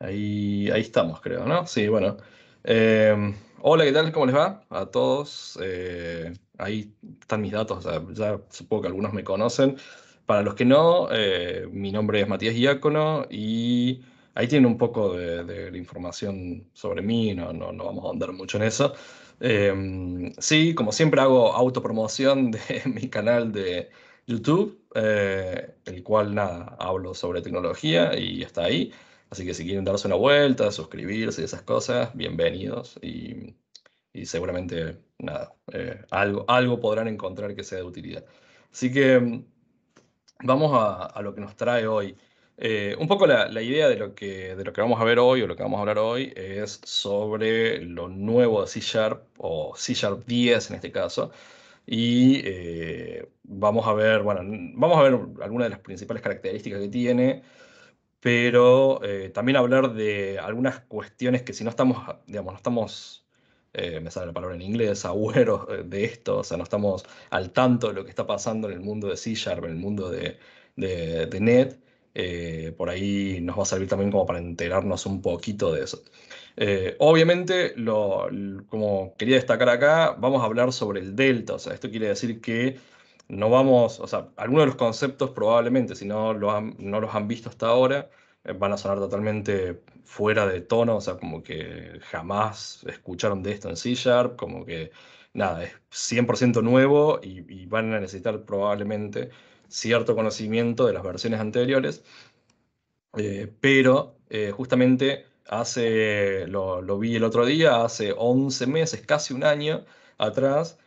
Ahí estamos, creo, ¿no? Sí, bueno. Hola, ¿qué tal? ¿Cómo les va? A todos. Ahí están mis datos, o sea, ya supongo que algunos me conocen. Para los que no, mi nombre es Matías Diácono y ahí tienen un poco de la información sobre mí, no vamos a andar mucho en eso. Sí, como siempre hago autopromoción de mi canal de YouTube, el cual nada, hablo sobre tecnología y está ahí. Así que si quieren darse una vuelta, suscribirse y esas cosas, bienvenidos. Y seguramente, nada, algo podrán encontrar que sea de utilidad. Así que vamos a lo que nos trae hoy. Un poco la idea de lo que vamos a ver hoy, o lo que vamos a hablar hoy, es sobre lo nuevo de C Sharp, o C Sharp 10 en este caso. Y vamos a ver, bueno, vamos a ver algunas de las principales características que tiene, pero también hablar de algunas cuestiones que si no estamos, digamos, no estamos, me sale la palabra en inglés, aware de esto, o sea, no estamos al tanto de lo que está pasando en el mundo de C Sharp, en el mundo de .NET, por ahí nos va a servir también como para enterarnos un poquito de eso. Obviamente, como quería destacar acá, vamos a hablar sobre el delta, o sea, esto quiere decir que no vamos, o sea, algunos de los conceptos probablemente, si no los han visto hasta ahora, van a sonar totalmente fuera de tono, o sea, como que jamás escucharon de esto en C Sharp, como que nada, es 100% nuevo y van a necesitar probablemente cierto conocimiento de las versiones anteriores. Pero justamente lo vi el otro día, hace 11 meses, casi un año atrás,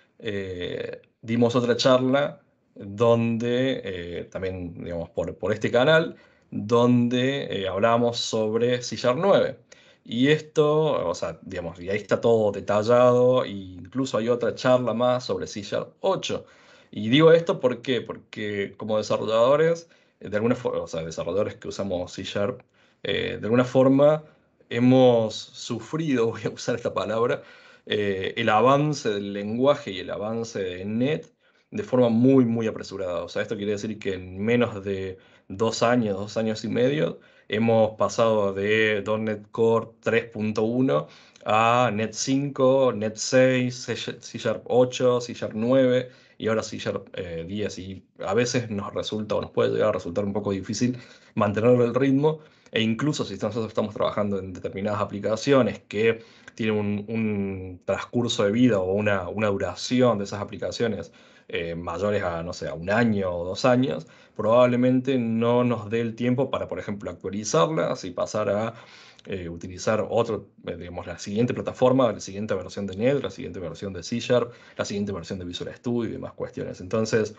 dimos otra charla donde, también, digamos, por este canal, donde hablábamos sobre C Sharp 9. Y esto, o sea, digamos, y ahí está todo detallado, e incluso hay otra charla más sobre C Sharp 8. Y digo esto ¿por qué? Porque como desarrolladores, de alguna forma, o sea, desarrolladores que usamos C Sharp, de alguna forma hemos sufrido, voy a usar esta palabra, el avance del lenguaje y el avance de .NET de forma muy, muy apresurada. O sea, esto quiere decir que en menos de 2 años, 2 años y medio, hemos pasado de .NET Core 3.1 a .NET 5, .NET 6, C Sharp 8, C Sharp 9 y ahora C Sharp 10. Y a veces nos resulta o nos puede llegar a resultar un poco difícil mantener el ritmo. E incluso si nosotros estamos trabajando en determinadas aplicaciones que tienen un transcurso de vida o una duración de esas aplicaciones mayores a, no sé, a un año o 2 años, probablemente no nos dé el tiempo para, por ejemplo, actualizarlas y pasar a utilizar digamos, la siguiente plataforma, la siguiente versión de .NET, la siguiente versión de C Sharp, la siguiente versión de Visual Studio y demás cuestiones. Entonces,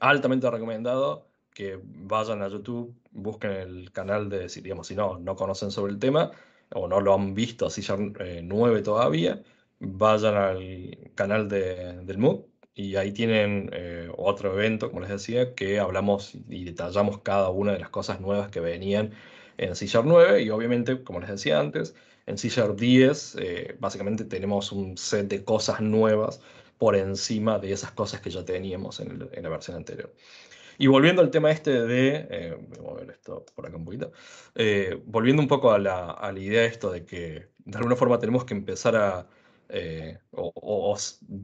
altamente recomendado que vayan a YouTube, busquen el canal si, digamos, si no conocen sobre el tema o no lo han visto así ya 9 todavía, vayan al canal del MOOC y ahí tienen otro evento, como les decía, que hablamos y detallamos cada una de las cosas nuevas que venían en C Sharp 9 y obviamente, como les decía antes, en C Sharp 10 básicamente tenemos un set de cosas nuevas por encima de esas cosas que ya teníamos en la versión anterior. Y volviendo al tema este voy a mover esto por acá un poquito, volviendo un poco a la idea de esto de que de alguna forma tenemos que empezar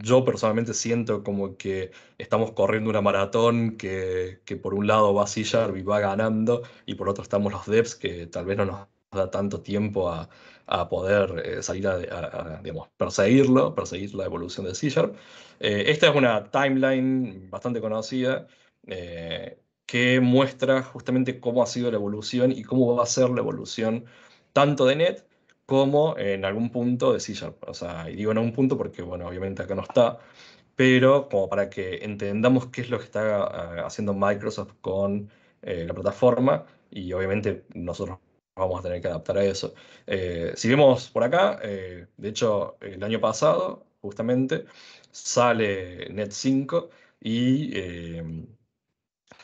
yo personalmente siento como que estamos corriendo una maratón que por un lado va C Sharp y va ganando, y por otro estamos los devs que tal vez no nos da tanto tiempo a poder salir digamos, perseguir la evolución de C Sharp. Esta es una timeline bastante conocida que muestra justamente cómo ha sido la evolución y cómo va a ser la evolución tanto de .NET como en algún punto de C Sharp. O sea, y digo en algún punto porque, bueno, obviamente acá no está, pero como para que entendamos qué es lo que está haciendo Microsoft con la plataforma y obviamente nosotros vamos a tener que adaptar a eso. Si vemos por acá, de hecho, el año pasado, justamente, sale .NET 5 y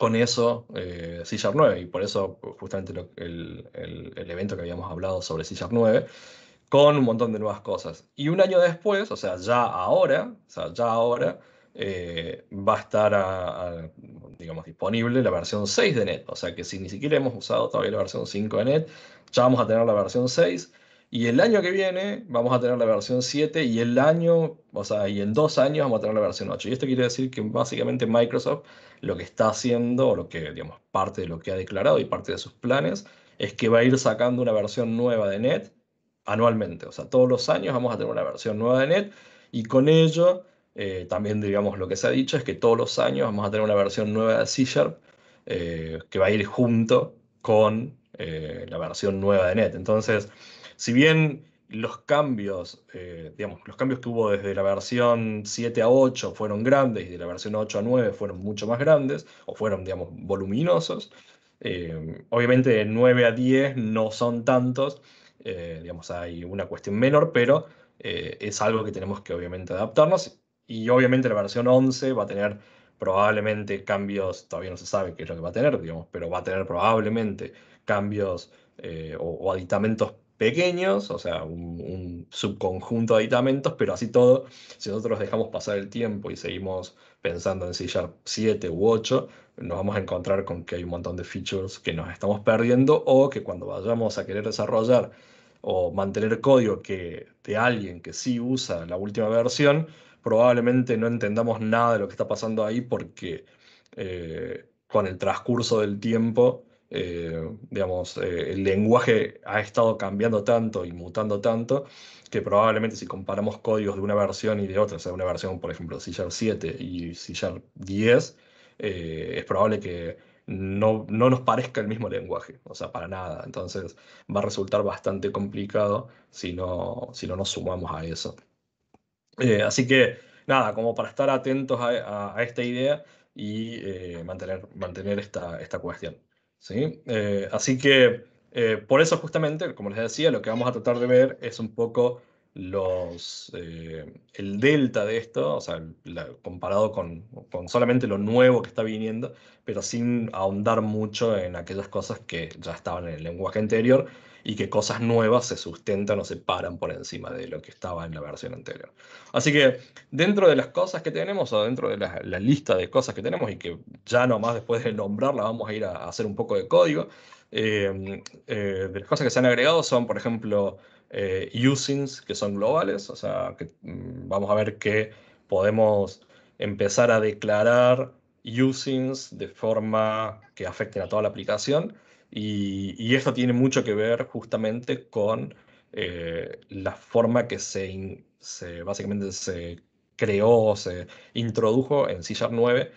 con eso C Sharp 9, y por eso justamente el evento que habíamos hablado sobre C Sharp 9, con un montón de nuevas cosas. Y un año después, o sea, ya ahora, va a estar, digamos, disponible la versión 6 de NET. O sea que si ni siquiera hemos usado todavía la versión 5 de NET, ya vamos a tener la versión 6. Y el año que viene vamos a tener la versión 7 y o sea, y en 2 años vamos a tener la versión 8. Y esto quiere decir que básicamente Microsoft lo que está haciendo, o lo que, digamos, parte de lo que ha declarado y parte de sus planes, es que va a ir sacando una versión nueva de NET anualmente. O sea, todos los años vamos a tener una versión nueva de NET y con ello también, digamos, lo que se ha dicho es que todos los años vamos a tener una versión nueva de C Sharp que va a ir junto con la versión nueva de NET. Entonces, si bien digamos, los cambios que hubo desde la versión 7 a 8 fueron grandes y de la versión 8 a 9 fueron mucho más grandes, o fueron, digamos, voluminosos, obviamente de 9 a 10 no son tantos, digamos, hay una cuestión menor, pero es algo que tenemos que obviamente adaptarnos. Y obviamente la versión 11 va a tener probablemente cambios, todavía no se sabe qué es lo que va a tener, digamos, pero va a tener probablemente cambios o aditamentos pequeños, o sea, un subconjunto de aditamentos, pero así todo, si nosotros dejamos pasar el tiempo y seguimos pensando en C Sharp 7 u 8, nos vamos a encontrar con que hay un montón de features que nos estamos perdiendo o que cuando vayamos a querer desarrollar o mantener código de alguien que sí usa la última versión, probablemente no entendamos nada de lo que está pasando ahí porque con el transcurso del tiempo, digamos, el lenguaje ha estado cambiando tanto y mutando tanto que probablemente si comparamos códigos de una versión y de otra, o sea, una versión, por ejemplo, C Sharp 7 y C Sharp 10, es probable que no nos parezca el mismo lenguaje, o sea, para nada. Entonces va a resultar bastante complicado si no nos sumamos a eso. Así que nada, como para estar atentos a esta idea y mantener esta cuestión. ¿Sí? Así que por eso justamente, como les decía, lo que vamos a tratar de ver es un poco el delta de esto, o sea, comparado con solamente lo nuevo que está viniendo, pero sin ahondar mucho en aquellas cosas que ya estaban en el lenguaje anterior y que cosas nuevas se sustentan o se paran por encima de lo que estaba en la versión anterior. Así que dentro de las cosas que tenemos, o dentro de la lista de cosas que tenemos, y que ya nomás después de nombrarla vamos a ir a hacer un poco de código, de las cosas que se han agregado son, por ejemplo, usings que son globales, o sea, que vamos a ver que podemos empezar a declarar usings de forma que afecten a toda la aplicación, y esto tiene mucho que ver justamente con la forma que básicamente se creó, se introdujo en C Sharp 9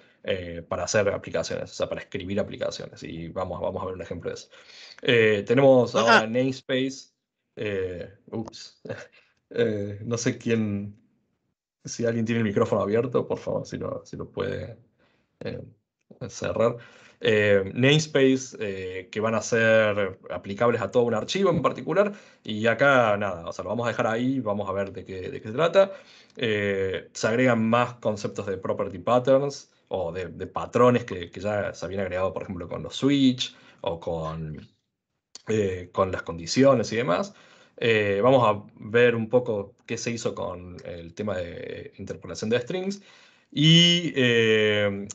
para hacer aplicaciones, o sea, para escribir aplicaciones. Y vamos a ver un ejemplo de eso. Tenemos Ah, ahora namespace. Ups. No sé si alguien tiene el micrófono abierto, por favor, si lo puede eh, cerrar. Namespace que van a ser aplicables a todo un archivo en particular. Y acá nada, o sea, lo vamos a dejar ahí, vamos a ver de qué se trata. Se agregan más conceptos de property patterns o de patrones que ya se habían agregado, por ejemplo, con los switch o con las condiciones y demás. Vamos a ver un poco qué se hizo con el tema de interpolación de strings y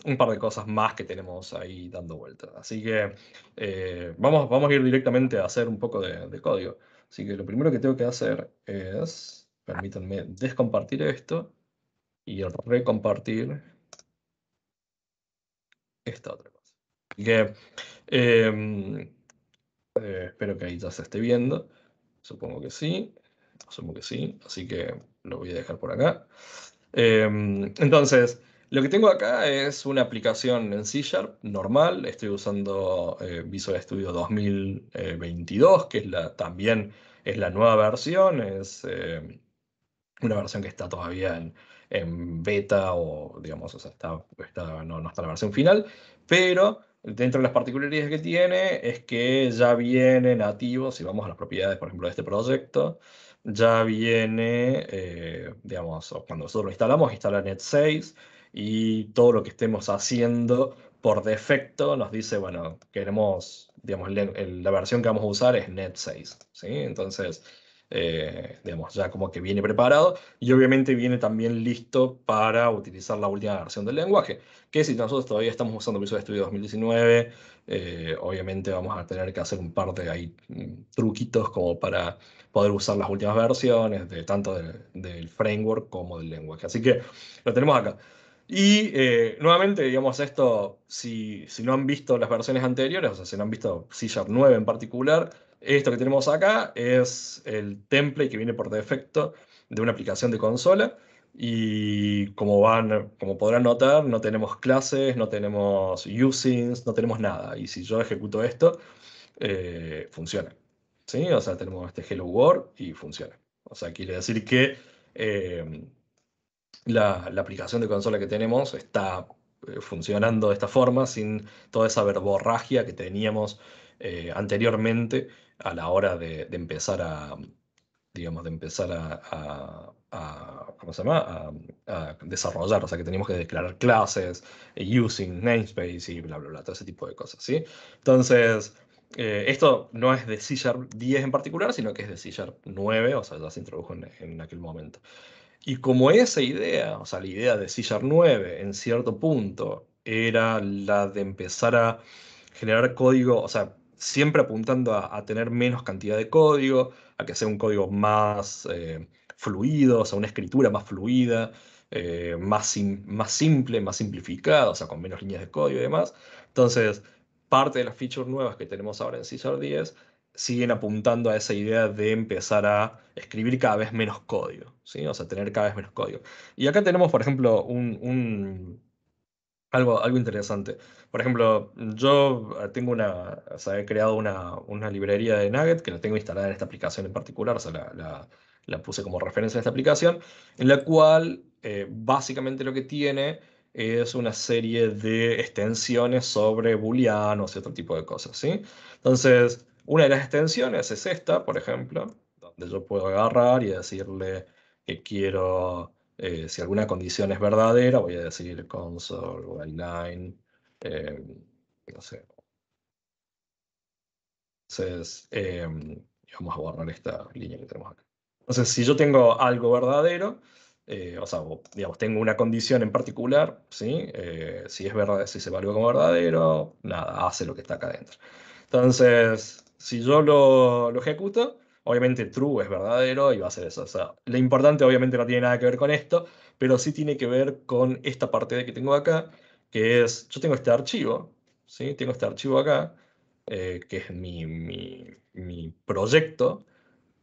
un par de cosas más que tenemos ahí dando vueltas. Así que vamos a ir directamente a hacer un poco de código. Así que lo primero que tengo que hacer es, permítanme descompartir esto y recompartir esta otra cosa. Así que eh, espero que ahí ya se esté viendo. Supongo que sí. Asumo que sí. Así que lo voy a dejar por acá. Entonces, lo que tengo acá es una aplicación en C Sharp normal. Estoy usando Visual Studio 2022, que también es la nueva versión. Es una versión que está todavía en beta o, digamos, o sea, no está en la versión final, pero dentro de las particularidades que tiene es que ya viene nativo, si vamos a las propiedades, por ejemplo, de este proyecto, ya viene, digamos, o cuando nosotros lo instalamos, instala Net 6 y todo lo que estemos haciendo por defecto nos dice, bueno, queremos, digamos, la versión que vamos a usar es Net 6, ¿sí? Entonces, digamos, ya como que viene preparado y obviamente viene también listo para utilizar la última versión del lenguaje, que si nosotros todavía estamos usando Visual Studio 2019, obviamente vamos a tener que hacer un par de ahí, truquitos como para poder usar las últimas versiones de tanto del framework como del lenguaje. Así que lo tenemos acá. Y nuevamente, digamos, esto, si no han visto las versiones anteriores, o sea, si no han visto C# 9 en particular, esto que tenemos acá es el template que viene por defecto de una aplicación de consola. Y como podrán notar, no tenemos clases, no tenemos usings, no tenemos nada. Y si yo ejecuto esto, funciona. ¿Sí? O sea, tenemos este Hello World y funciona. O sea, quiere decir que eh, la aplicación de consola que tenemos está funcionando de esta forma, sin toda esa verborragia que teníamos anteriormente a la hora de empezar a, digamos, de empezar ¿cómo se llama? A desarrollar, o sea, que teníamos que declarar clases, using, namespace y bla, bla, bla, todo ese tipo de cosas, ¿sí? Entonces, esto no es de C# 10 en particular, sino que es de C# 9, o sea, ya se introdujo en aquel momento. Y como esa idea, o sea, la idea de C# 9 en cierto punto era la de empezar a generar código, o sea, siempre apuntando a tener menos cantidad de código, a que sea un código más fluido, o sea, una escritura más fluida, más simple, más simplificada, o sea, con menos líneas de código y demás. Entonces, parte de las features nuevas que tenemos ahora en C# 10 siguen apuntando a esa idea de empezar a escribir cada vez menos código, ¿sí? O sea, tener cada vez menos código. Y acá tenemos, por ejemplo, algo interesante. Por ejemplo, yo tengo o sea, he creado una librería de Nugget que la tengo instalada en esta aplicación en particular, o sea, la puse como referencia en esta aplicación, en la cual básicamente lo que tiene es una serie de extensiones sobre booleanos y otro tipo de cosas, ¿sí? Entonces, una de las extensiones es esta, por ejemplo, donde yo puedo agarrar y decirle que quiero si alguna condición es verdadera, voy a decir console, while eh, no sé. Entonces, vamos a borrar esta línea que tenemos acá. Entonces, si yo tengo algo verdadero, o sea, digamos, tengo una condición en particular, ¿sí? Si es verdad, si se evalúa como verdadero, nada, hace lo que está acá adentro. Entonces, si yo lo ejecuto, obviamente true es verdadero y va a ser eso. O sea, lo importante obviamente no tiene nada que ver con esto, pero sí tiene que ver con esta parte de que tengo acá, que es, yo tengo este archivo, ¿sí? Tengo este archivo acá, que es mi proyecto,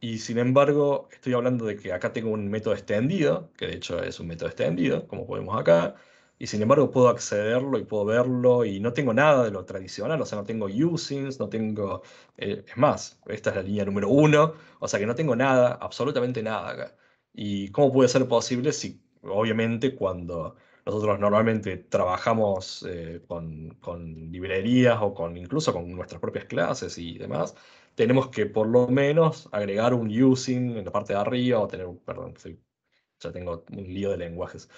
y sin embargo, estoy hablando de que acá tengo un método extendido, que de hecho es un método extendido, como podemos acá, y sin embargo puedo accederlo y puedo verlo y no tengo nada de lo tradicional, o sea, no tengo usings, no tengo... es más, esta es la línea número uno, o sea que no tengo nada, absolutamente nada acá. ¿Y cómo puede ser posible si, obviamente, cuando nosotros normalmente trabajamos con librerías o incluso con nuestras propias clases y demás, tenemos que por lo menos agregar un using en la parte de arriba o tener perdón, ya tengo un lío de lenguajes,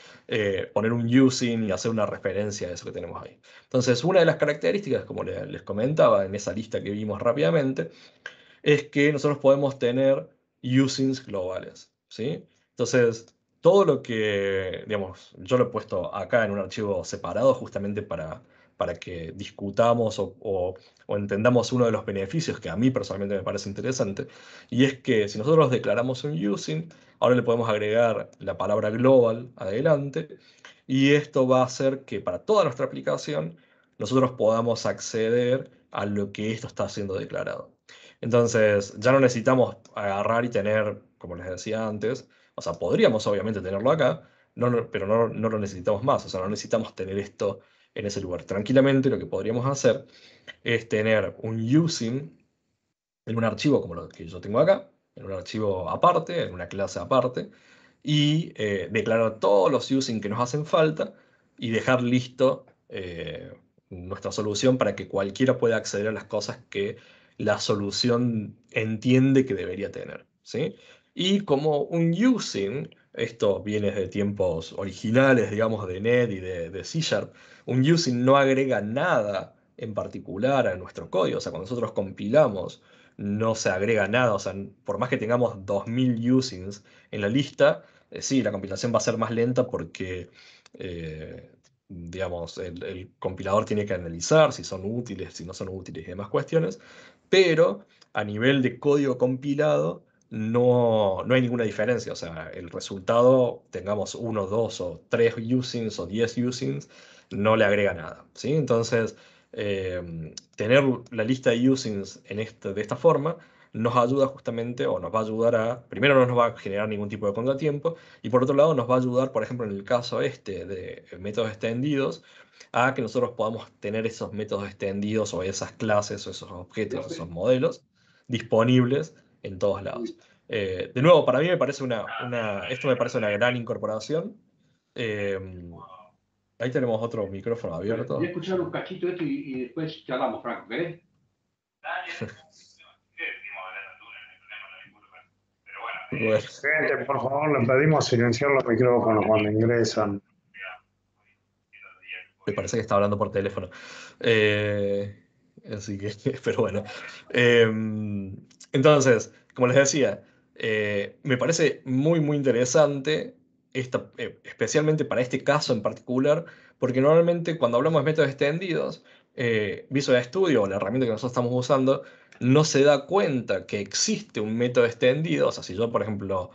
poner un using y hacer una referencia a eso que tenemos ahí. Entonces, una de las características, como les comentaba en esa lista que vimos rápidamente, es que nosotros podemos tener usings globales, ¿sí? Entonces, todo lo que, digamos, yo lo he puesto acá en un archivo separado justamente para que discutamos o entendamos uno de los beneficios que a mí personalmente me parece interesante, y es que si nosotros declaramos un using, ahora le podemos agregar la palabra global adelante, y esto va a hacer que para toda nuestra aplicación nosotros podamos acceder a lo que esto está siendo declarado. Entonces, ya no necesitamos agarrar y tener, como les decía antes, o sea, podríamos obviamente tenerlo acá, pero no lo necesitamos más, o sea, no necesitamos tener esto en ese lugar. Tranquilamente lo que podríamos hacer es tener un using en un archivo como lo que yo tengo acá, en un archivo aparte, en una clase aparte, y declarar todos los using que nos hacen falta y dejar listo nuestra solución para que cualquiera pueda acceder a las cosas que la solución entiende que debería tener, ¿sí? Y como un using, esto viene de tiempos originales, digamos, de .NET y de C Sharp, un using no agrega nada en particular a nuestro código. O sea, cuando nosotros compilamos, no se agrega nada. O sea, por más que tengamos 2000 usings en la lista, sí, la compilación va a ser más lenta porque, digamos, el compilador tiene que analizar si son útiles, si no son útiles y demás cuestiones. Pero a nivel de código compilado, no hay ninguna diferencia. O sea, el resultado, tengamos uno, dos o tres usings o 10 usings, no le agrega nada, ¿sí? Entonces, tener la lista de usings de esta forma nos ayuda justamente, o nos va a ayudar a, primero no nos va a generar ningún tipo de contratiempo, y por otro lado nos va a ayudar, por ejemplo, en el caso este de métodos extendidos, a que nosotros podamos tener esos métodos extendidos o esas clases o esos objetos, esos modelos disponibles en todos lados. De nuevo, para mí me parece esto me parece una gran incorporación. Eh, Ahí tenemos otro micrófono Bueno, voy a abierto. escuchar un cachito esto y después charlamos, Franco, ¿querés? Bueno, Gente, por favor, le pedimos silenciar los micrófonos cuando ingresan. me parece que está hablando por teléfono. Eh, Así que, pero bueno. Eh, entonces, como les decía, me parece muy, muy interesante, especialmente para este caso en particular, porque normalmente cuando hablamos de métodos extendidos, Visual Studio, o la herramienta que nosotros estamos usando, no se da cuenta que existe un método extendido. O sea, si yo, por ejemplo,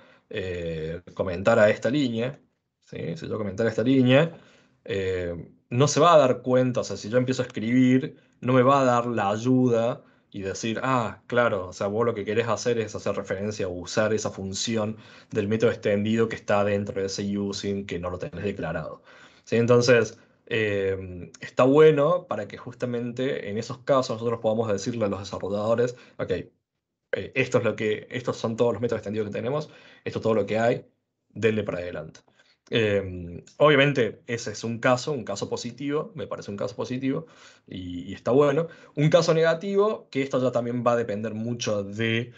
comentara esta línea, ¿sí? Si yo comentara esta línea, no se va a dar cuenta. O sea, si yo empiezo a escribir, no me va a dar la ayuda y decir, ah, claro, o sea, vos lo que querés hacer es hacer referencia o usar esa función del método extendido que está dentro de ese using que no lo tenés declarado. ¿Sí? Entonces, está bueno para que justamente en esos casos nosotros podamos decirle a los desarrolladores, ok, estos son todos los métodos extendidos que tenemos, esto es todo lo que hay, denle para adelante. Obviamente ese es un caso positivo, me parece un caso positivo y está bueno. Un caso negativo, que esto ya también va a depender mucho de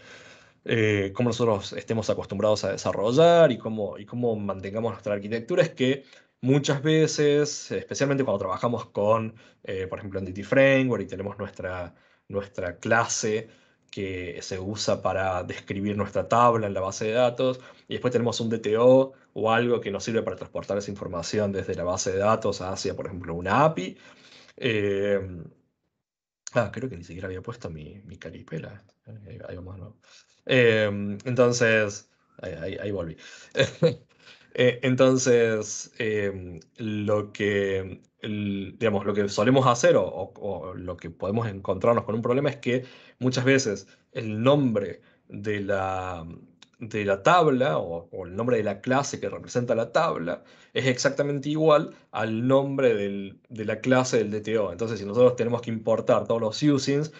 cómo nosotros estemos acostumbrados a desarrollar y cómo mantengamos nuestra arquitectura, es que muchas veces, especialmente cuando trabajamos con, por ejemplo, Entity Framework y tenemos nuestra clase que se usa para describir nuestra tabla en la base de datos, y después tenemos un DTO o algo que nos sirve para transportar esa información desde la base de datos hacia, por ejemplo, una API. eh, Creo que ni siquiera había puesto mi caripela. Ahí vamos, ¿no? Entonces, ahí volví. Entonces, digamos, lo que solemos hacer o lo que podemos encontrarnos con un problema es que muchas veces el nombre de la tabla o el nombre de la clase que representa la tabla es exactamente igual al nombre de la clase del DTO. Entonces, si nosotros tenemos que importar todos los usings,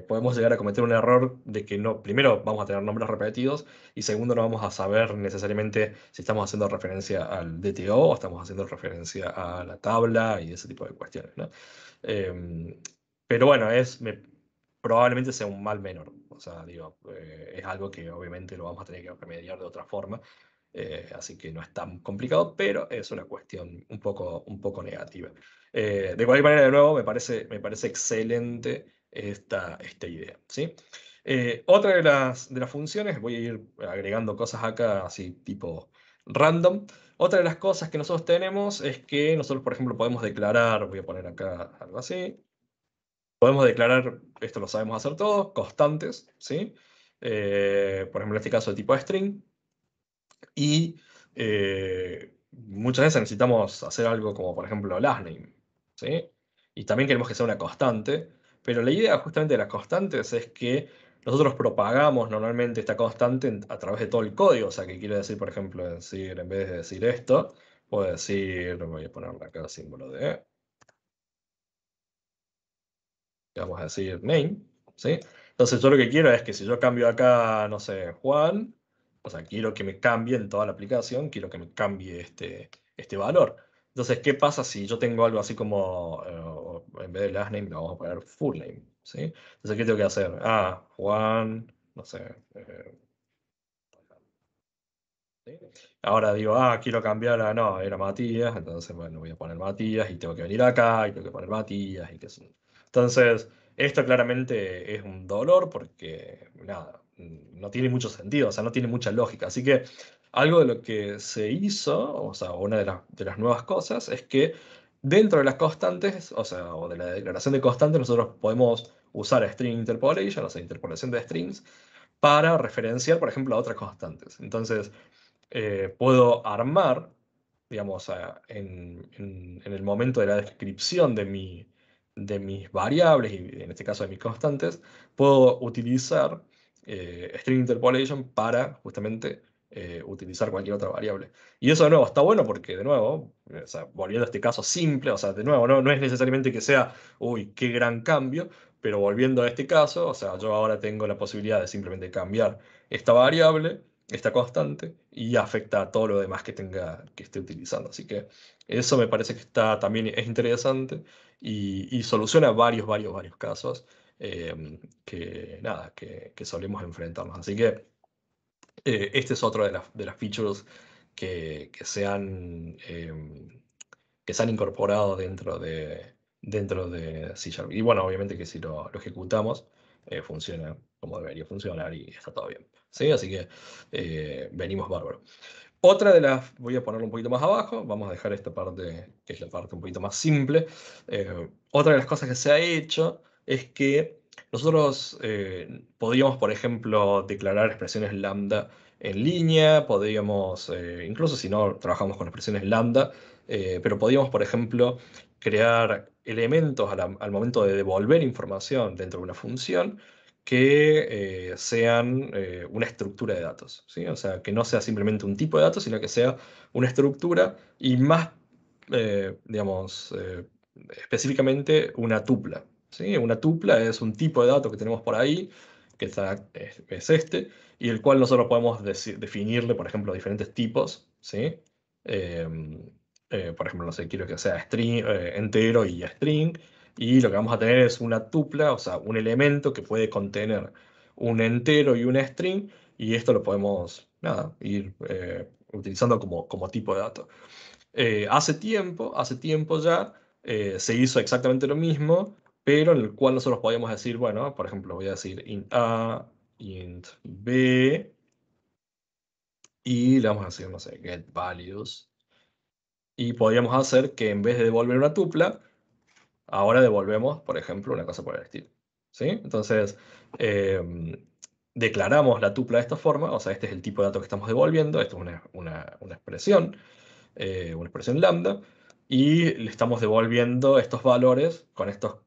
podemos llegar a cometer un error de que no, primero vamos a tener nombres repetidos y segundo no vamos a saber necesariamente si estamos haciendo referencia al DTO o estamos haciendo referencia a la tabla y ese tipo de cuestiones, ¿no? Pero bueno, probablemente sea un mal menor. O sea, digo, es algo que obviamente lo vamos a tener que remediar de otra forma. Así que no es tan complicado, pero es una cuestión un poco negativa. De cualquier manera, de nuevo, me parece excelente esta idea, ¿sí? Otra de las funciones, voy a ir agregando cosas acá, así tipo random. Otra de las cosas que nosotros tenemos es que nosotros, por ejemplo, podemos declarar, voy a poner acá algo así, podemos declarar, esto lo sabemos hacer todos, constantes, ¿sí? Por ejemplo, en este caso de tipo string. Y muchas veces necesitamos hacer algo como, por ejemplo, lastname, ¿sí? Y también queremos que sea una constante, pero la idea justamente de las constantes es que nosotros propagamos normalmente esta constante a través de todo el código. O sea, que quiere decir, por ejemplo, en vez de decir esto, puedo decir, voy a ponerle acá el símbolo de, vamos a decir name, ¿sí? Entonces yo lo que quiero es que si yo cambio acá, no sé, Juan, o sea, quiero que me cambie en toda la aplicación, quiero que me cambie este valor. Entonces, ¿qué pasa si yo tengo algo así como, en vez de last name, lo vamos a poner full name, ¿sí? Entonces, ¿qué tengo que hacer? Juan, no sé, ¿sí? Ahora digo, quiero cambiar a, no, era Matías, entonces, bueno, voy a poner Matías y tengo que venir acá y tengo que poner Matías y qué sé yo. Entonces, esto claramente es un dolor porque, nada, no tiene mucho sentido, o sea, no tiene mucha lógica. Así que algo de lo que se hizo, o sea, una de las nuevas cosas es que dentro de las constantes, o sea, o de la declaración de constantes, nosotros podemos usar string interpolation, o sea, interpolación de strings, para referenciar, por ejemplo, a otras constantes. Entonces, puedo armar, digamos, en el momento de la descripción de mis variables, y en este caso de mis constantes, puedo utilizar string interpolation para justamente utilizar cualquier otra variable. Y eso de nuevo está bueno porque, de nuevo, o sea, volviendo a este caso simple, o sea, de nuevo, no es necesariamente que sea, uy, qué gran cambio, pero volviendo a este caso, o sea, yo ahora tengo la posibilidad de simplemente cambiar esta variable, esta constante, y afecta a todo lo demás que esté utilizando. Así que eso me parece que está también es interesante y soluciona varios casos que, nada, que solemos enfrentarnos. Así que este es otro de las features que que se han incorporado dentro de C Sharp. Y bueno, obviamente que si lo ejecutamos, funciona como debería funcionar y está todo bien. ¿Sí? Así que venimos bárbaro. Otra de las, voy a ponerlo un poquito más abajo, vamos a dejar esta parte, que es la parte un poquito más simple. Otra de las cosas que se ha hecho es que nosotros podríamos, por ejemplo, declarar expresiones lambda en línea, podríamos, incluso si no trabajamos con expresiones lambda, pero podríamos, por ejemplo, crear elementos al momento de devolver información dentro de una función que sean una estructura de datos, ¿sí? O sea, que no sea simplemente un tipo de datos, sino que sea una estructura y más, digamos, específicamente una tupla, ¿sí? Una tupla es un tipo de dato que tenemos por ahí, que es este, y el cual nosotros podemos definirle, por ejemplo, diferentes tipos, ¿sí? Em, por ejemplo, no sé, quiero que sea string, entero y string, y lo que vamos a tener es una tupla, o sea, un elemento que puede contener un entero y un string, y esto lo podemos, nada, ir utilizando como tipo de dato. Hace tiempo ya se hizo exactamente lo mismo, pero en el cual nosotros podíamos decir, bueno, por ejemplo, voy a decir int A, int B, y le vamos a decir, no sé, get values. Y podríamos hacer que en vez de devolver una tupla, ahora devolvemos, por ejemplo, una cosa por el estilo. ¿Sí? Entonces, declaramos la tupla de esta forma, o sea, este es el tipo de dato que estamos devolviendo, esto es una expresión lambda, y le estamos devolviendo estos valores con estos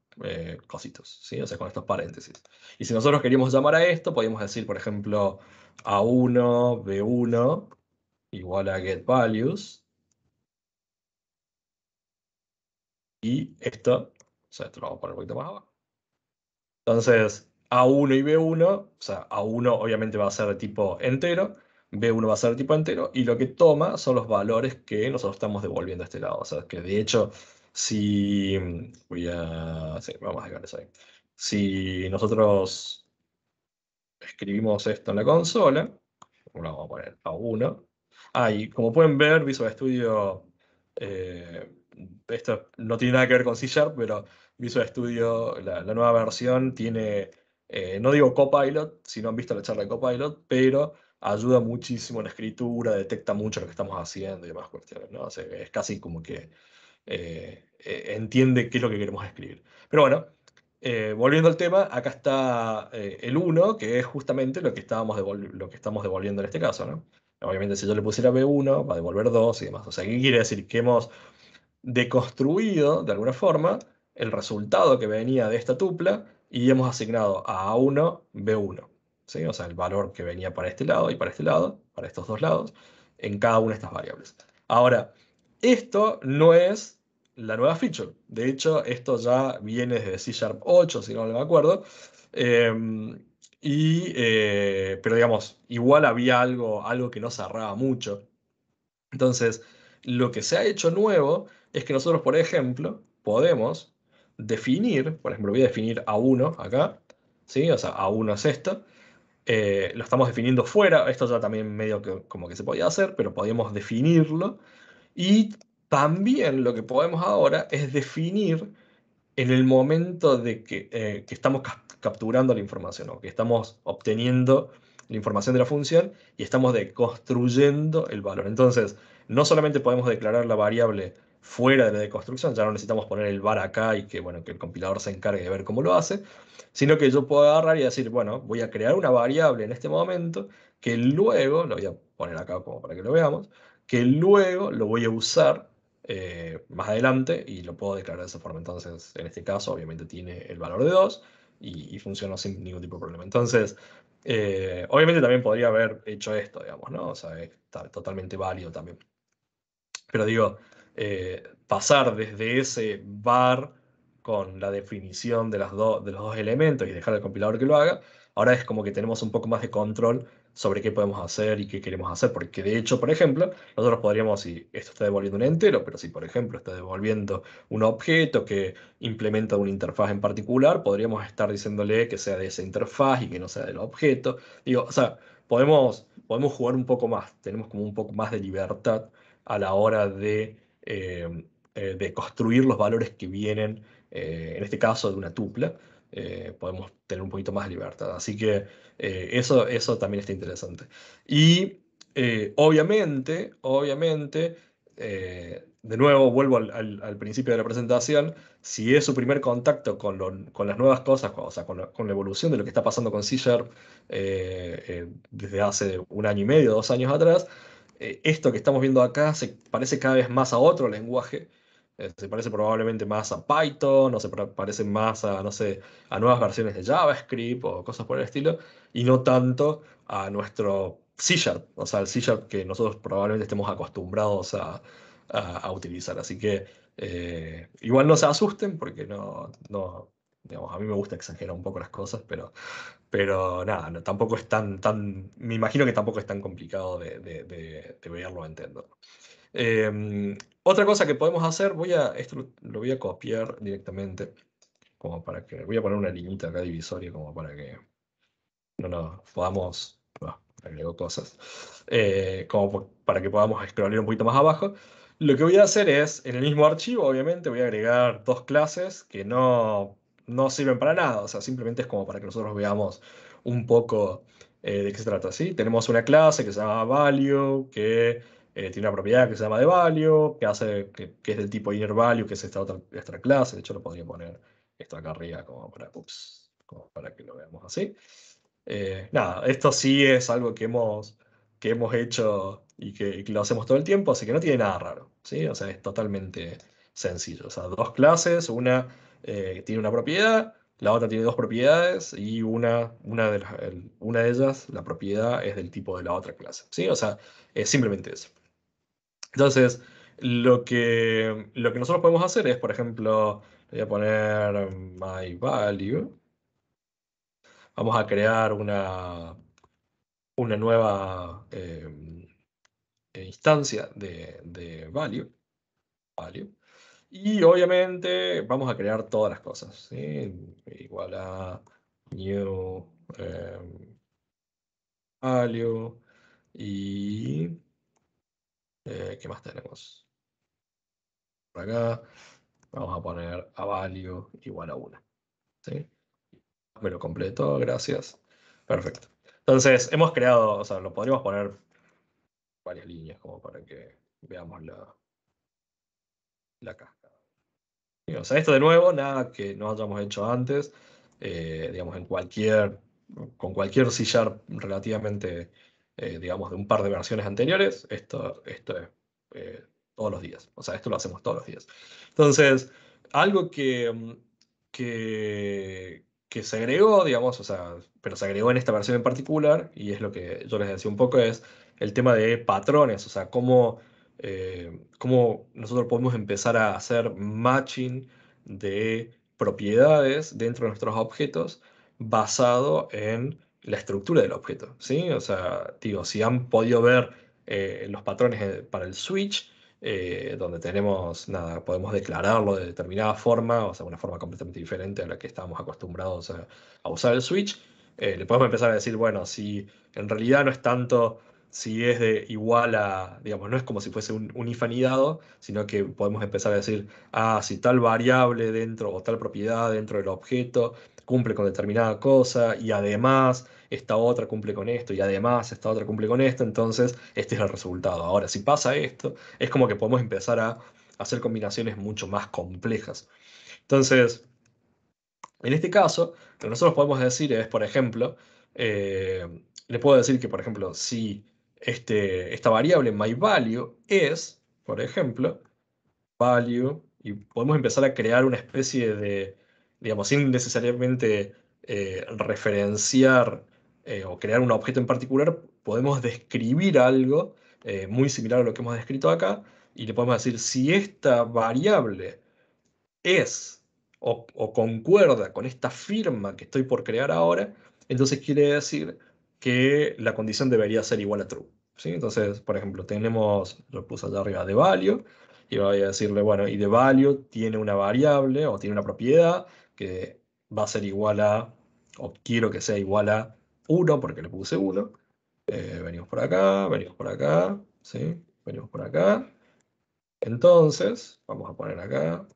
cositos, ¿sí? O sea, con estos paréntesis. Y si nosotros queríamos llamar a esto, podríamos decir, por ejemplo, A1, B1 igual a getValues, y esto, o sea, esto lo vamos a poner un poquito más abajo. Entonces, A1 y B1, o sea, A1 obviamente va a ser de tipo entero, B1 va a ser de tipo entero, y lo que toma son los valores que nosotros estamos devolviendo a este lado. O sea, que de hecho, si sí, vamos a dejar eso ahí. Si nosotros escribimos esto en la consola, bueno, vamos a poner A1. Y como pueden ver, Visual Studio, eh, esto no tiene nada que ver con C Sharp, pero Visual Studio, la nueva versión, tiene, no digo Copilot, si no han visto la charla de Copilot, pero ayuda muchísimo en la escritura, detecta mucho lo que estamos haciendo y demás cuestiones, ¿no? O sea, es casi como que entiende qué es lo que queremos escribir. Pero bueno, volviendo al tema, acá está el uno, que es justamente lo que lo que estamos devolviendo en este caso, ¿no? Obviamente, si yo le pusiera B1, va a devolver 2 y demás. O sea, ¿qué quiere decir? Que hemos deconstruido, de alguna forma, el resultado que venía de esta tupla y hemos asignado a A1 B1. ¿Sí? O sea, el valor que venía para este lado y para este lado, para estos dos lados, en cada una de estas variables. Ahora, esto no es la nueva feature. De hecho, esto ya viene desde C Sharp 8, si no me acuerdo. Em, pero digamos, igual había algo que no cerraba mucho. Entonces, lo que se ha hecho nuevo es que nosotros, por ejemplo, podemos definir, por ejemplo, voy a definir A1 acá, ¿sí? O sea, A1 es esto, lo estamos definiendo fuera. Esto ya también medio que como que se podía hacer, pero podíamos definirlo. Y también lo que podemos ahora es definir en el momento de que estamos capturando la información o que estamos obteniendo la información de la función y estamos deconstruyendo el valor. Entonces, no solamente podemos declarar la variable fuera de la deconstrucción, ya no necesitamos poner el var acá y que, bueno, que el compilador se encargue de ver cómo lo hace, sino que yo puedo agarrar y decir, bueno, voy a crear una variable en este momento que luego, lo voy a poner acá como para que lo veamos, que luego lo voy a usar más adelante y lo puedo declarar de esa forma. Entonces, en este caso, obviamente tiene el valor de 2 y funciona sin ningún tipo de problema. Entonces, obviamente también podría haber hecho esto, digamos, ¿no? O sea, está totalmente válido también. Pero digo, pasar desde ese var con la definición de, de los dos elementos y dejar al compilador que lo haga, ahora es como que tenemos un poco más de control sobre qué podemos hacer y qué queremos hacer. Porque de hecho, por ejemplo, nosotros podríamos, si esto está devolviendo un entero, pero si por ejemplo está devolviendo un objeto que implementa una interfaz en particular, podríamos estar diciéndole que sea de esa interfaz y que no sea del objeto. Digo, o sea, podemos jugar un poco más, tenemos como un poco más de libertad a la hora de construir los valores que vienen, en este caso de una tupla. Podemos tener un poquito más de libertad. Así que eso también está interesante. Y obviamente, de nuevo vuelvo al principio de la presentación, si es su primer contacto con las nuevas cosas, o sea, con la evolución de lo que está pasando con C Sharp desde hace un año y medio, 2 años atrás, esto que estamos viendo acá se parece cada vez más a otro lenguaje. Se parece probablemente más a Python, o se parece más a, no sé, a nuevas versiones de JavaScript o cosas por el estilo, y no tanto a nuestro C Sharp, o sea, el C Sharp que nosotros probablemente estemos acostumbrados a utilizar. Así que igual no se asusten porque digamos, a mí me gusta exagerar un poco las cosas, pero nada, tampoco es me imagino que tampoco es tan complicado de verlo, entiendo. Otra cosa que podemos hacer, esto lo voy a copiar directamente, como para que, voy a poner una liñita acá divisoria, como para que no nos podamos, agrego cosas, como para que podamos scrollear un poquito más abajo. Lo que voy a hacer es, en el mismo archivo, obviamente, voy a agregar dos clases que no sirven para nada, o sea, simplemente es como para que nosotros veamos un poco de qué se trata, ¿sí? Tenemos una clase que se llama value, que tiene una propiedad que se llama de value, que es del tipo inner value, que es esta clase. De hecho, lo podría poner esto acá arriba como para que lo veamos así. Nada, esto sí es algo que hemos hecho y que lo hacemos todo el tiempo, así que no tiene nada raro, ¿sí? O sea, es totalmente sencillo. O sea, dos clases, una tiene una propiedad, la otra tiene dos propiedades y una de ellas, la propiedad, es del tipo de la otra clase, ¿sí? O sea, es simplemente eso. Entonces, lo que nosotros podemos hacer es, por ejemplo, le voy a poner my value. Vamos a crear una nueva instancia de value. Y obviamente vamos a crear todas las cosas, ¿sí? Igual a new value. Y ¿qué más tenemos? Por acá vamos a poner a value igual a 1. ¿Sí? Me lo completo, gracias. Perfecto. Entonces, hemos creado, o sea, lo podríamos poner varias líneas como para que veamos la cascada. O sea, esto de nuevo, nada que no hayamos hecho antes, digamos, con cualquier C Sharp relativamente, digamos, de un par de versiones anteriores, esto es todos los días. O sea, esto lo hacemos todos los días. Entonces, algo que se agregó, digamos, o sea, pero se agregó en esta versión en particular, y es lo que yo les decía un poco, es el tema de patrones, o sea, cómo nosotros podemos empezar a hacer matching de propiedades dentro de nuestros objetos basado en la estructura del objeto, ¿sí? O sea, digo, si han podido ver los patrones para el switch, donde tenemos, nada, podemos declararlo de determinada forma, o sea, una forma completamente diferente a la que estábamos acostumbrados a usar el switch. le podemos empezar a decir, bueno, si en realidad no es tanto si es de igual a, digamos, no es como si fuese un if anidado, sino que podemos empezar a decir, si tal variable dentro o tal propiedad dentro del objeto cumple con determinada cosa y además esta otra cumple con esto y además esta otra cumple con esto, entonces este es el resultado. Ahora, si pasa esto, es como que podemos empezar a hacer combinaciones mucho más complejas. Entonces, en este caso, lo que nosotros podemos decir es, por ejemplo, le puedo decir que, por ejemplo, si esta variable myValue es, por ejemplo, value, y podemos empezar a crear una especie de, digamos, sin necesariamente referenciar o crear un objeto en particular, podemos describir algo muy similar a lo que hemos descrito acá, y le podemos decir si esta variable es o concuerda con esta firma que estoy por crear ahora, entonces quiere decir que la condición debería ser igual a true. ¿Sí? Entonces, por ejemplo, tenemos, lo puse allá arriba, de value, y voy a decirle, bueno, y de value tiene una variable o tiene una propiedad que va a ser igual a, o quiero que sea igual a 1, porque le puse 1. Venimos por acá, ¿sí? Venimos por acá. Entonces, vamos a poner acá,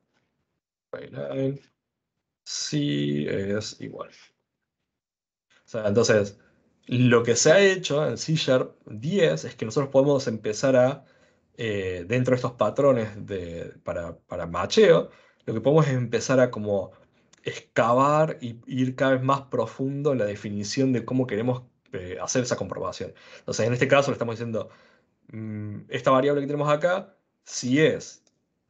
line, sí es igual. O sea, entonces, lo que se ha hecho en C Sharp 10 es que nosotros podemos empezar a, dentro de estos patrones para macheo, lo que podemos es empezar a como excavar y ir cada vez más profundo en la definición de cómo queremos hacer esa comprobación. Entonces, en este caso le estamos diciendo, esta variable que tenemos acá, si es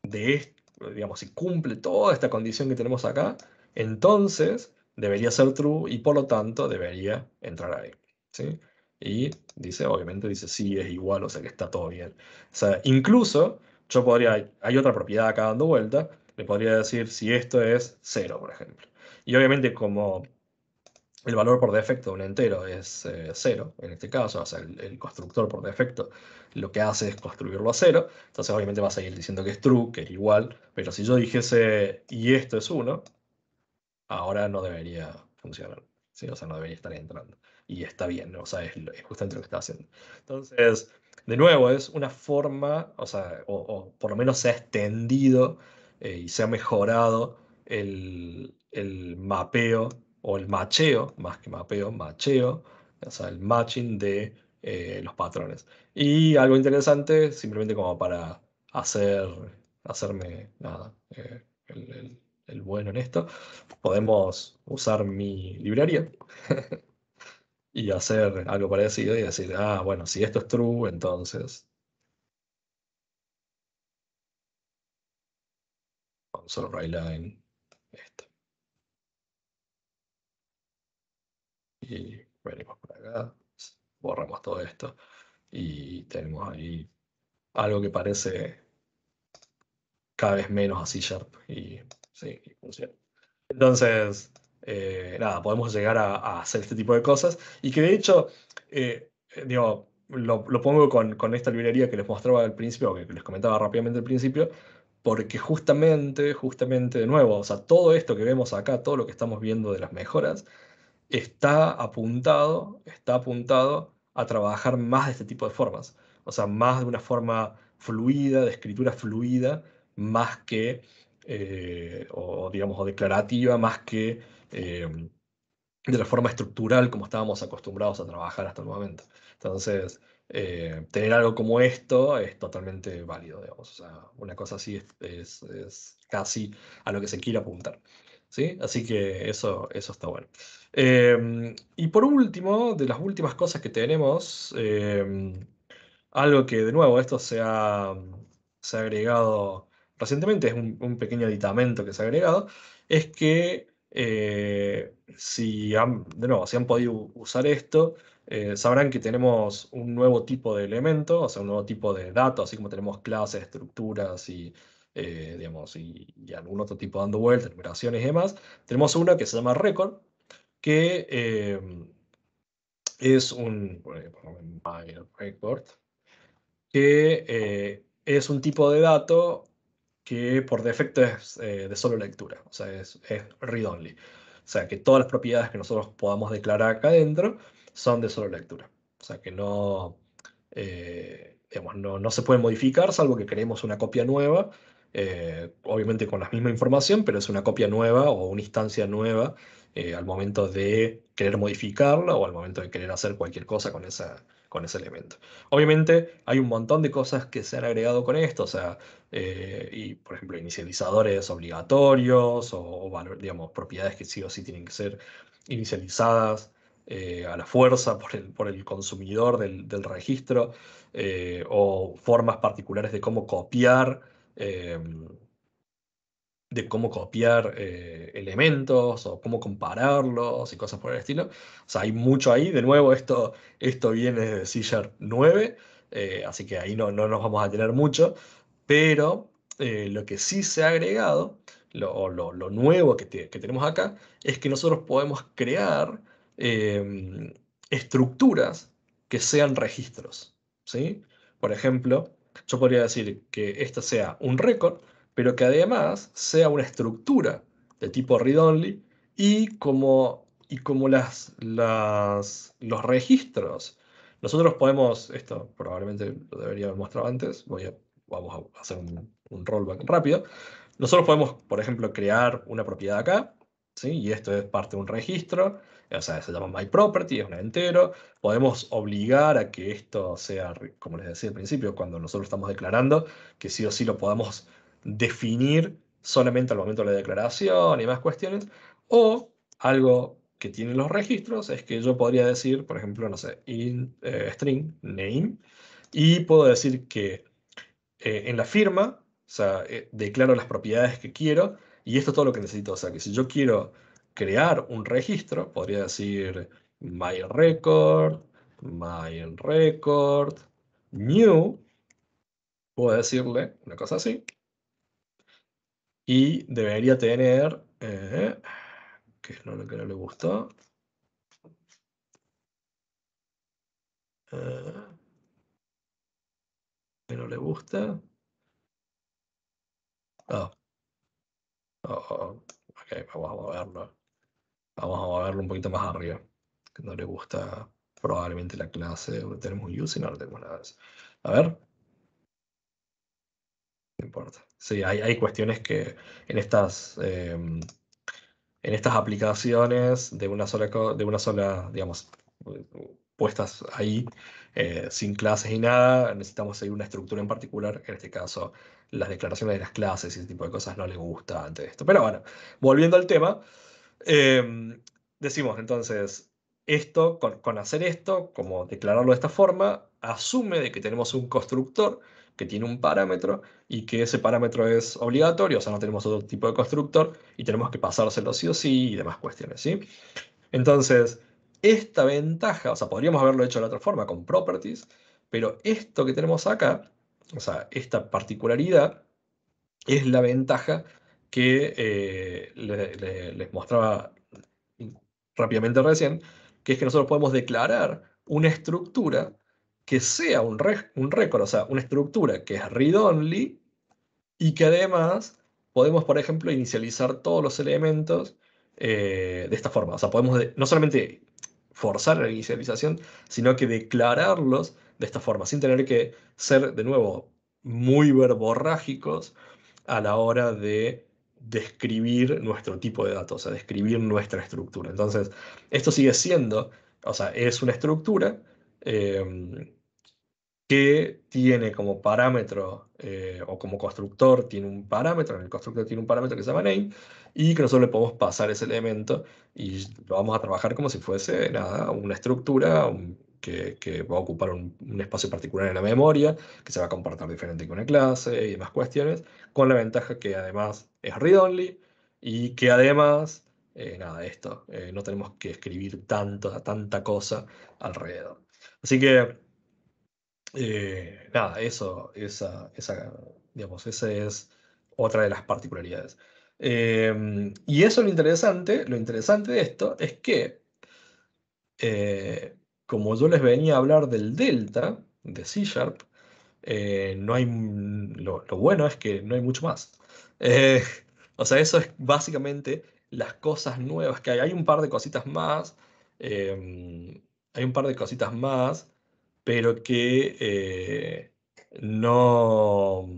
de digamos, si cumple toda esta condición que tenemos acá, entonces debería ser true y por lo tanto debería entrar ahí. ¿Sí? Y dice, obviamente, dice sí es igual, o sea que está todo bien. O sea, incluso yo podría, hay otra propiedad acá dando vuelta, le podría decir si esto es 0, por ejemplo. Y obviamente como el valor por defecto de un entero es 0, en este caso, o sea, el constructor por defecto lo que hace es construirlo a 0, entonces obviamente va a seguir diciendo que es true, que es igual, pero si yo dijese y esto es 1, ahora no debería funcionar, ¿sí? O sea, no debería estar entrando. Y está bien, ¿no? O sea, es justamente lo que está haciendo. Entonces, de nuevo, es una forma, o sea, o por lo menos se ha extendido y se ha mejorado el mapeo o el macheo, más que mapeo, macheo, o sea, el matching de los patrones. Y algo interesante, simplemente como para hacerme nada, el bueno en esto, podemos usar mi librería y hacer algo parecido y decir, bueno, si esto es true, entonces console writeline esto. Y venimos por acá, borramos todo esto y tenemos ahí algo que parece cada vez menos a C Sharp y sí, y funciona. Entonces, nada, podemos llegar a hacer este tipo de cosas y que de hecho, digo, lo pongo con esta librería que les mostraba al principio, o que les comentaba rápidamente al principio, porque justamente de nuevo, o sea, todo esto que vemos acá, todo lo que estamos viendo de las mejoras, está apuntado a trabajar más de este tipo de formas. O sea, más de una forma fluida, de escritura fluida, más que, o digamos, o declarativa, más que de la forma estructural como estábamos acostumbrados a trabajar hasta el momento. Entonces, tener algo como esto es totalmente válido, digamos. O sea, una cosa así es casi a lo que se quiere apuntar. ¿Sí? Así que eso está bueno. Y por último, de las últimas cosas que tenemos, algo que de nuevo esto se ha agregado recientemente, es un pequeño aditamento que se ha agregado, es que de nuevo, si han podido usar esto, sabrán que tenemos un nuevo tipo de elemento, o sea, un nuevo tipo de datos, así como tenemos clases, estructuras digamos, y algún otro tipo dando vueltas, numeraciones y demás. Tenemos una que se llama record, que es my record, que es un tipo de dato que por defecto es de solo lectura, o sea, es read-only. sea, que todas las propiedades que nosotros podamos declarar acá adentro son de solo lectura. O sea, que no, digamos, no se pueden modificar salvo que creemos una copia nueva, obviamente con la misma información, pero es una copia nueva o una instancia nueva al momento de querer modificarla o al momento de querer hacer cualquier cosa con ese elemento. Obviamente hay un montón de cosas que se han agregado con esto, o sea, y por ejemplo, inicializadores obligatorios digamos, propiedades que sí o sí tienen que ser inicializadas a la fuerza por el consumidor del registro, o formas particulares eh, de cómo copiar elementos o cómo compararlos y cosas por el estilo. O sea, hay mucho ahí. De nuevo, esto viene de C Sharp 9, así que ahí no nos vamos a tener mucho. Pero lo que sí se ha agregado, lo nuevo que tenemos acá, es que nosotros podemos crear estructuras que sean registros, ¿sí? Por ejemplo, yo podría decir que esto sea un récord, pero que además sea una estructura de tipo read-only y como los registros. Nosotros podemos, esto probablemente lo debería haber mostrado antes, vamos a hacer un rollback rápido. Nosotros podemos, por ejemplo, crear una propiedad acá, ¿sí? Y esto es parte de un registro, o sea, se llama myProperty, es un entero. Podemos obligar a que esto sea, como les decía al principio, cuando nosotros estamos declarando, que sí o sí lo podamos definir solamente al momento de la declaración y más cuestiones. O algo que tienen los registros es que yo podría decir, por ejemplo, no sé, string name, y puedo decir que en la firma, o sea, declaro las propiedades que quiero, y esto es todo lo que necesito. O sea, que si yo quiero crear un registro, podría decir my record, new, puedo decirle una cosa así, y debería tener, ¿qué es lo que no le gustó? Eh, ¿Qué no le gusta? Ah, ok, vamos a moverlo. Vamos a moverlo un poquito más arriba. Que no le gusta probablemente la clase. Tenemos un using, no tenemos nada de eso. A ver, no importa. Sí, hay cuestiones que en estas, eh, en estas aplicaciones de una sola, digamos, puestas ahí, sin clases y nada, necesitamos seguir una estructura en particular. En este caso, las declaraciones de las clases y ese tipo de cosas no le gusta antes de esto. Pero bueno, volviendo al tema. Decimos entonces, con hacer esto, como declararlo de esta forma, asume de que tenemos un constructor que tiene un parámetro y que ese parámetro es obligatorio, o sea, no tenemos otro tipo de constructor y tenemos que pasárselo sí o sí y demás cuestiones, ¿sí? Entonces, esta ventaja, o sea, podríamos haberlo hecho de la otra forma con properties, pero esto que tenemos acá, o sea, esta particularidad, es la ventaja que les mostraba rápidamente recién, que es que nosotros podemos declarar una estructura que sea un récord, o sea, una estructura que es read-only y que además podemos, por ejemplo, inicializar todos los elementos de esta forma. O sea, podemos no solamente forzar la inicialización, sino que declararlos de esta forma, sin tener que ser, de nuevo, muy verborrágicos a la hora de describir nuestro tipo de datos, o sea, describir nuestra estructura. Entonces, esto sigue siendo, o sea, es una estructura eh, que tiene como parámetro, o como constructor tiene un parámetro, en el constructor tiene un parámetro que se llama name, y que nosotros le podemos pasar ese elemento y lo vamos a trabajar como si fuese nada, una estructura que va a ocupar un espacio particular en la memoria, que se va a comportar diferente que una clase y demás cuestiones, con la ventaja que además es read-only y que además, nada, no tenemos que escribir tanta cosa alrededor. Así que nada, digamos, esa es otra de las particularidades. Y eso lo interesante de esto es que, como yo les venía a hablar del delta de C Sharp, lo bueno es que no hay mucho más. Eh, o sea, eso es básicamente las cosas nuevas que hay. Hay un par de cositas más. Hay un par de cositas más, pero que no,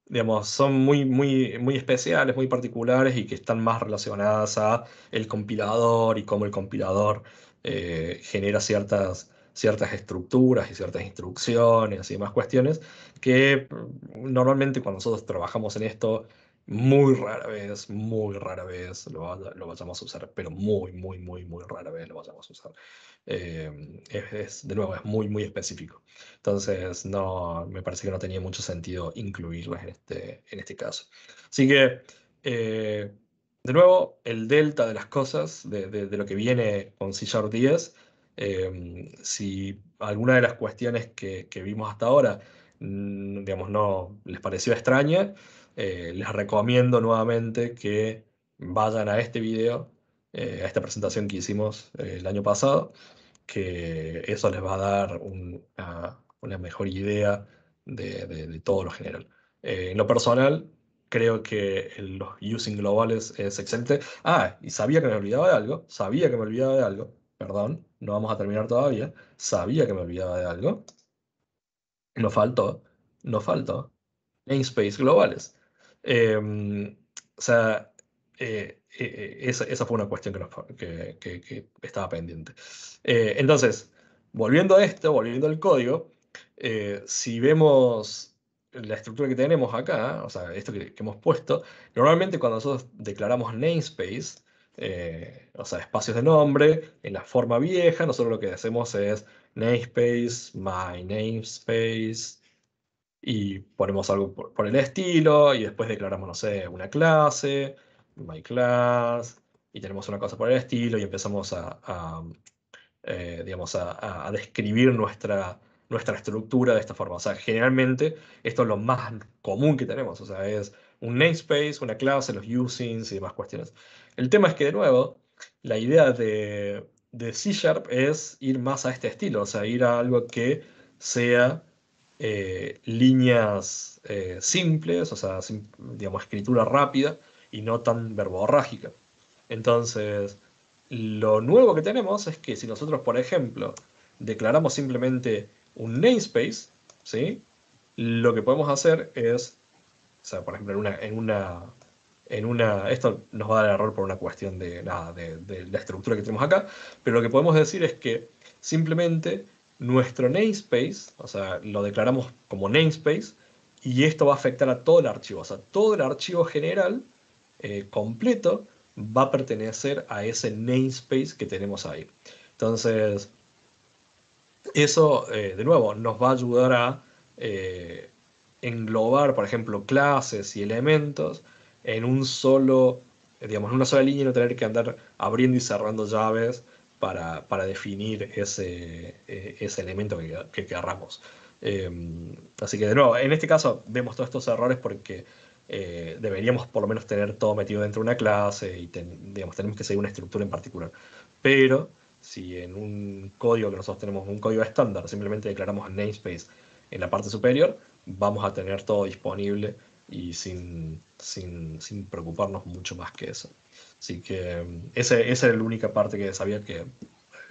digamos, son muy especiales, muy particulares y que están más relacionadas a el compilador y cómo el compilador genera ciertas estructuras y ciertas instrucciones y demás cuestiones que normalmente cuando nosotros trabajamos en esto, muy rara vez lo vayamos a usar, pero muy rara vez lo vayamos a usar. De nuevo, es muy específico. Entonces, no, me parece que no tenía mucho sentido incluirlas en este caso. Así que, de nuevo, el delta de las cosas, de lo que viene con C# 10, si alguna de las cuestiones que vimos hasta ahora, digamos, no les pareció extraña, les recomiendo nuevamente que vayan a este video, a esta presentación que hicimos el año pasado, que eso les va a dar una mejor idea de todo lo general. En lo personal, creo que los using globales es excelente. Ah, y sabía que me olvidaba de algo, perdón, no vamos a terminar todavía, sabía que me olvidaba de algo, nos faltó, nos faltó namespace globales. O sea, esa fue una cuestión que estaba pendiente. Entonces, volviendo a esto, volviendo al código, si vemos la estructura que tenemos acá, o sea, esto que hemos puesto, normalmente cuando nosotros declaramos namespace, o sea, espacios de nombre, en la forma vieja, nosotros lo que hacemos es namespace, my namespace, y ponemos algo por el estilo, y después declaramos, no sé, una clase, my class, y tenemos una cosa por el estilo, y empezamos digamos, a describir nuestra estructura de esta forma. O sea, generalmente esto es lo más común que tenemos, o sea, es un namespace, una clase, los usings y demás cuestiones. El tema es que, de nuevo, la idea de C# es ir más a este estilo, o sea, ir a algo que sea líneas simples, o sea, digamos, escritura rápida y no tan verborrágica. Entonces, lo nuevo que tenemos es que si nosotros, por ejemplo, declaramos simplemente un namespace, ¿sí? Lo que podemos hacer es, o sea, por ejemplo, esto nos va a dar error por una cuestión de, nada, de la estructura que tenemos acá, pero lo que podemos decir es que simplemente nuestro namespace, o sea, lo declaramos como namespace, y esto va a afectar a todo el archivo, o sea, todo el archivo general completo va a pertenecer a ese namespace que tenemos ahí. Entonces, eso, de nuevo, nos va a ayudar a englobar, por ejemplo, clases y elementos en un solo, digamos, en una sola línea y no tener que andar abriendo y cerrando llaves para definir ese elemento que querramos. Así que, de nuevo, en este caso vemos todos estos errores porque deberíamos por lo menos tener todo metido dentro de una clase y digamos, tenemos que seguir una estructura en particular. Pero si en un código que nosotros tenemos, un código estándar, simplemente declaramos el namespace en la parte superior, vamos a tener todo disponible y sin preocuparnos mucho más que eso. Así que esa era la única parte que sabía que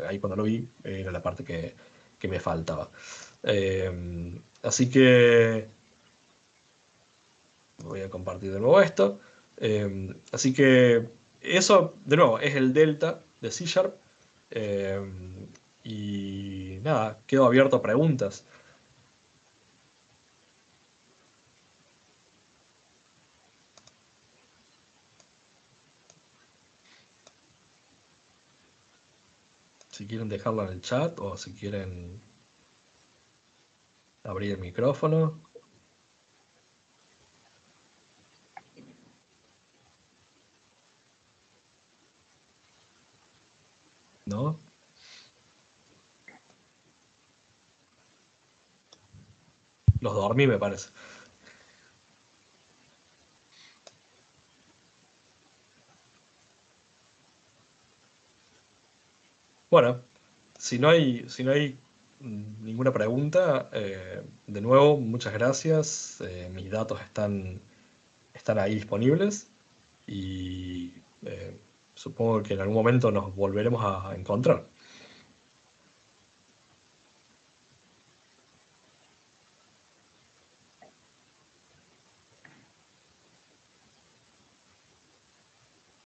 ahí cuando lo vi era la parte que me faltaba. Así que voy a compartir de nuevo esto. Así que eso, de nuevo, es el delta de C#. Eh, y nada, quedo abierto a preguntas. Si quieren dejarlo en el chat o si quieren abrir el micrófono. ¿No? Los dormí, me parece. Bueno, si no hay ninguna pregunta, de nuevo, muchas gracias. Mis datos están ahí disponibles y supongo que en algún momento nos volveremos a encontrar.